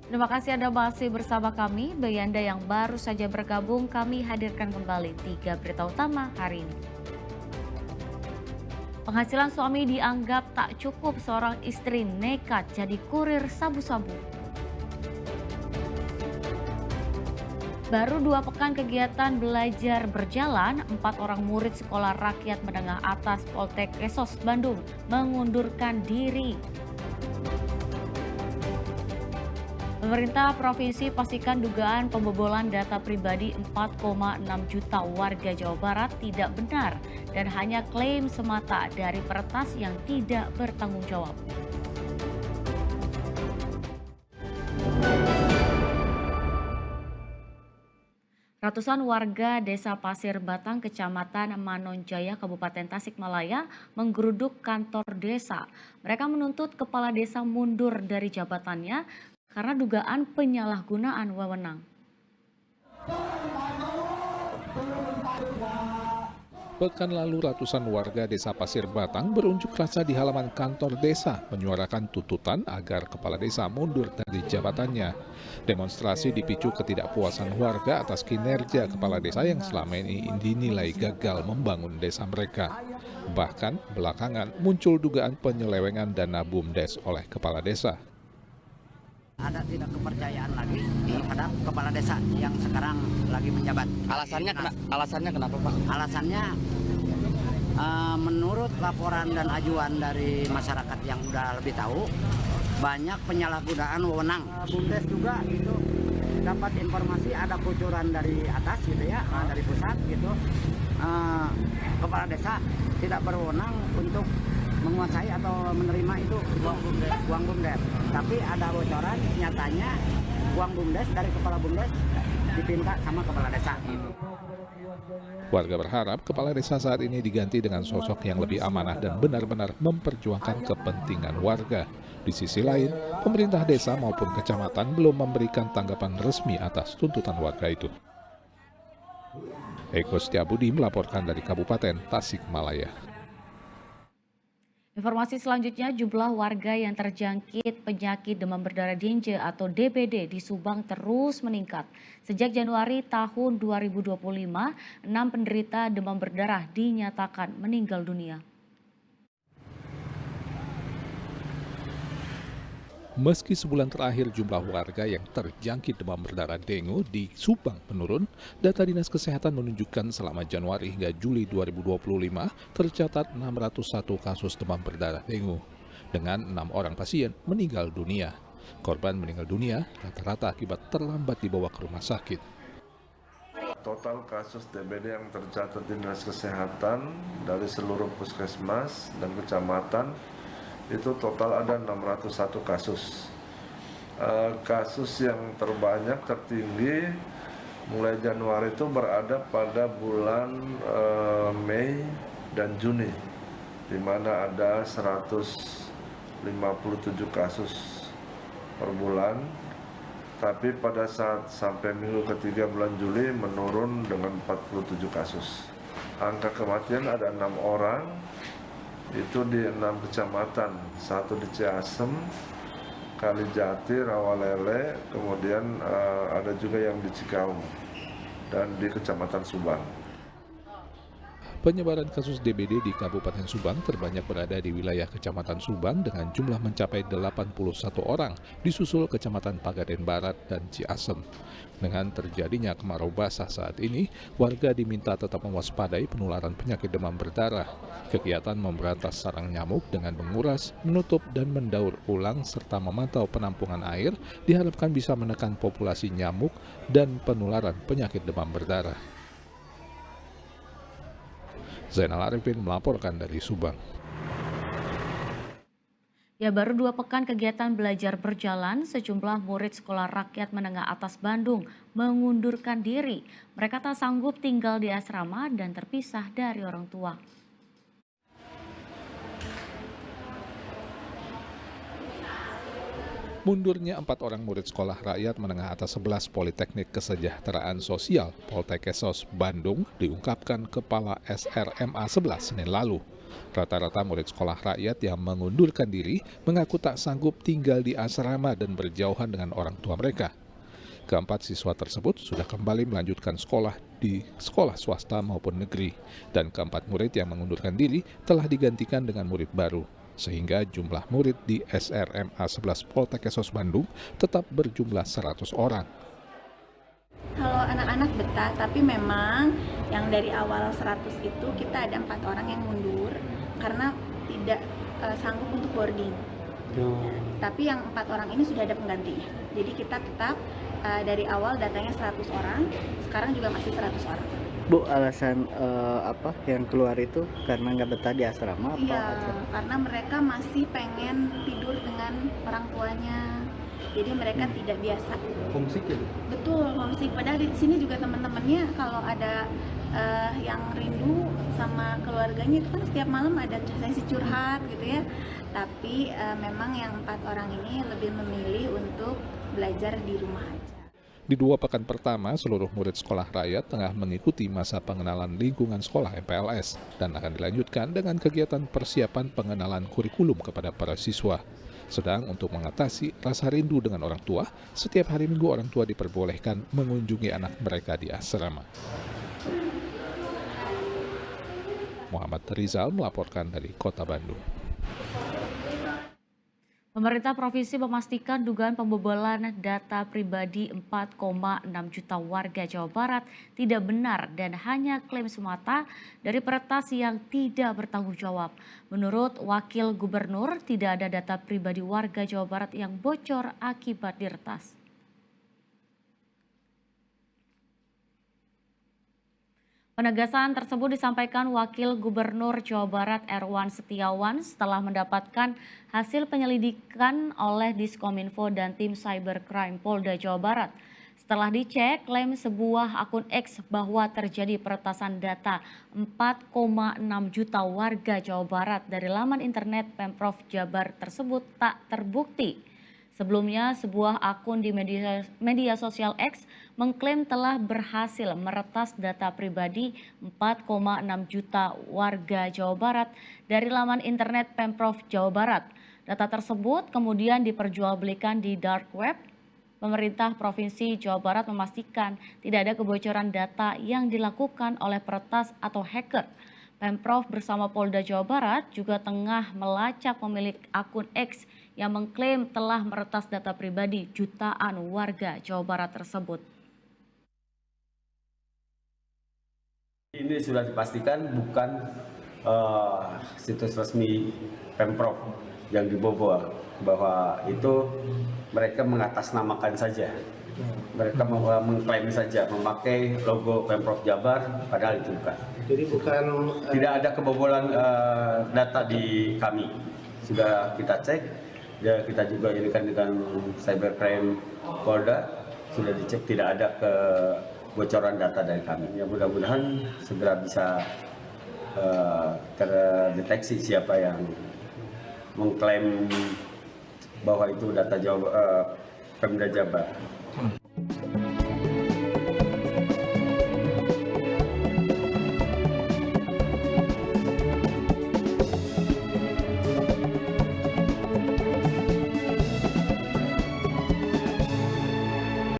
Terima kasih Anda masih bersama kami. Bagi Anda yang baru saja bergabung, kami hadirkan kembali 3 berita utama hari ini. Penghasilan suami dianggap tak cukup, seorang istri nekat jadi kurir sabu-sabu. Baru 2 pekan kegiatan belajar berjalan, 4 orang murid sekolah rakyat menengah atas Poltek Kesos Bandung mengundurkan diri. Pemerintah provinsi pastikan dugaan pembobolan data pribadi 4,6 juta warga Jawa Barat tidak benar dan hanya klaim semata dari peretas yang tidak bertanggung jawab. Ratusan warga Desa Pasir Batang, Kecamatan Manonjaya, Kabupaten Tasikmalaya menggeruduk kantor desa. Mereka menuntut kepala desa mundur dari jabatannya karena dugaan penyalahgunaan wewenang. Pekan lalu ratusan warga desa Pasir Batang berunjuk rasa di halaman kantor desa menyuarakan tuntutan agar kepala desa mundur dari jabatannya. Demonstrasi dipicu ketidakpuasan warga atas kinerja kepala desa yang selama ini dinilai gagal membangun desa mereka. Bahkan belakangan muncul dugaan penyelewengan dana BUMDes oleh kepala desa. Ada tidak kepercayaan lagi terhadap kepala desa yang sekarang lagi menjabat. Alasannya kenapa, Pak? Alasannya menurut laporan dan ajuan dari masyarakat yang udah lebih tahu, banyak penyalahgunaan wewenang. BUMDes juga itu dapat informasi ada bocoran dari atas gitu ya, dari pusat gitu. Kepala desa tidak berwenang untuk menguasai atau menerima itu uang BUMDes. Tapi ada bocoran nyatanya uang BUMDes dari kepala BUMDes dipinta sama kepala desa. Warga berharap kepala desa saat ini diganti dengan sosok yang lebih amanah dan benar-benar memperjuangkan kepentingan warga. Di sisi lain, pemerintah desa maupun kecamatan belum memberikan tanggapan resmi atas tuntutan warga itu. Eko Setiabudi melaporkan dari Kabupaten Tasikmalaya. Informasi selanjutnya, jumlah warga yang terjangkit penyakit demam berdarah dengue atau DBD di Subang terus meningkat. Sejak Januari tahun 2025, 6 penderita demam berdarah dinyatakan meninggal dunia. Meski sebulan terakhir jumlah warga yang terjangkit demam berdarah dengue di Subang menurun, data Dinas Kesehatan menunjukkan selama Januari hingga Juli 2025 tercatat 601 kasus demam berdarah dengue, dengan 6 orang pasien meninggal dunia. Korban meninggal dunia rata-rata akibat terlambat dibawa ke rumah sakit. Total kasus DBD yang tercatat di Dinas Kesehatan dari seluruh puskesmas dan kecamatan itu total ada 601 kasus. Kasus yang terbanyak tertinggi mulai Januari itu berada pada bulan Mei dan Juni, di mana ada 157 kasus per bulan. Tapi pada saat sampai minggu ketiga bulan Juli menurun dengan 47 kasus. Angka kematian ada 6 orang. Itu di 6 kecamatan, 1 di Ciasem, Kalijati, Rawalele, kemudian ada juga yang di Cikaum dan di Kecamatan Subang. Penyebaran kasus DBD di Kabupaten Subang terbanyak berada di wilayah Kecamatan Subang dengan jumlah mencapai 81 orang, disusul Kecamatan Pagaden Barat dan Ciasem. Dengan terjadinya kemarau basah saat ini, warga diminta tetap mewaspadai penularan penyakit demam berdarah. Kegiatan memberantas sarang nyamuk dengan menguras, menutup, dan mendaur ulang serta memantau penampungan air diharapkan bisa menekan populasi nyamuk dan penularan penyakit demam berdarah. Zainal Arifin melaporkan dari Subang. Ya, baru 2 pekan kegiatan belajar berjalan, sejumlah murid sekolah rakyat menengah atas Bandung mengundurkan diri. Mereka tak sanggup tinggal di asrama dan terpisah dari orang tua. Mundurnya 4 orang murid sekolah rakyat menengah atas 11 Politeknik Kesejahteraan Sosial Poltek Kesos Bandung diungkapkan Kepala SRMA 11 Senin lalu. Rata-rata murid sekolah rakyat yang mengundurkan diri mengaku tak sanggup tinggal di asrama dan berjauhan dengan orang tua mereka. Keempat siswa tersebut sudah kembali melanjutkan sekolah di sekolah swasta maupun negeri, dan keempat murid yang mengundurkan diri telah digantikan dengan murid baru, sehingga jumlah murid di SRMA 11 Poltekkes Bandung tetap berjumlah 100 orang. Kalau anak-anak betah, tapi memang yang dari awal 100 itu kita ada 4 orang yang mundur karena tidak sanggup untuk boarding. Tapi yang 4 orang ini sudah ada penggantinya. Jadi kita tetap dari awal datanya 100 orang, sekarang juga masih 100 orang. Bu, alasan apa yang keluar itu karena nggak betah di asrama apa? Iya, karena mereka masih pengen tidur dengan orang tuanya. Jadi mereka tidak biasa. Homesick ya? Betul, homesick. Padahal di sini juga teman-temannya kalau ada yang rindu sama keluarganya itu kan setiap malam ada sesi curhat gitu ya. Tapi memang yang 4 orang ini lebih memilih untuk belajar di rumah aja. Di 2 pekan pertama, seluruh murid sekolah rakyat tengah mengikuti masa pengenalan lingkungan sekolah MPLS dan akan dilanjutkan dengan kegiatan persiapan pengenalan kurikulum kepada para siswa. Sedang untuk mengatasi rasa rindu dengan orang tua, setiap hari Minggu orang tua diperbolehkan mengunjungi anak mereka di asrama. Muhammad Rizal melaporkan dari Kota Bandung. Pemerintah provinsi memastikan dugaan pembobolan data pribadi 4,6 juta warga Jawa Barat tidak benar dan hanya klaim semata dari peretas yang tidak bertanggung jawab. Menurut Wakil Gubernur, tidak ada data pribadi warga Jawa Barat yang bocor akibat diretas. Penegasan tersebut disampaikan Wakil Gubernur Jawa Barat Erwan Setiawan setelah mendapatkan hasil penyelidikan oleh Diskominfo dan tim Cybercrime Polda Jawa Barat. Setelah dicek, klaim sebuah akun X bahwa terjadi peretasan data 4,6 juta warga Jawa Barat dari laman internet Pemprov Jabar tersebut tak terbukti. Sebelumnya, sebuah akun di media sosial X mengklaim telah berhasil meretas data pribadi 4,6 juta warga Jawa Barat dari laman internet Pemprov Jawa Barat. Data tersebut kemudian diperjualbelikan di dark web. Pemerintah Provinsi Jawa Barat memastikan tidak ada kebocoran data yang dilakukan oleh peretas atau hacker. Pemprov bersama Polda Jawa Barat juga tengah melacak pemilik akun X yang mengklaim telah meretas data pribadi jutaan warga Jawa Barat tersebut. Ini sudah dipastikan bukan situs resmi Pemprov yang dibobol, bahwa itu mereka mengatasnamakan saja. Mereka mengklaim saja memakai logo Pemprov Jabar, padahal itu bukan. Jadi bukan tidak ada kebobolan data di kami. Sudah kita cek, ya kita juga irikan dengan Cybercrime Polda, sudah dicek tidak ada kebocoran data dari kami. Ya mudah-mudahan segera bisa terdeteksi siapa yang mengklaim bahwa itu data Pemda Jabar.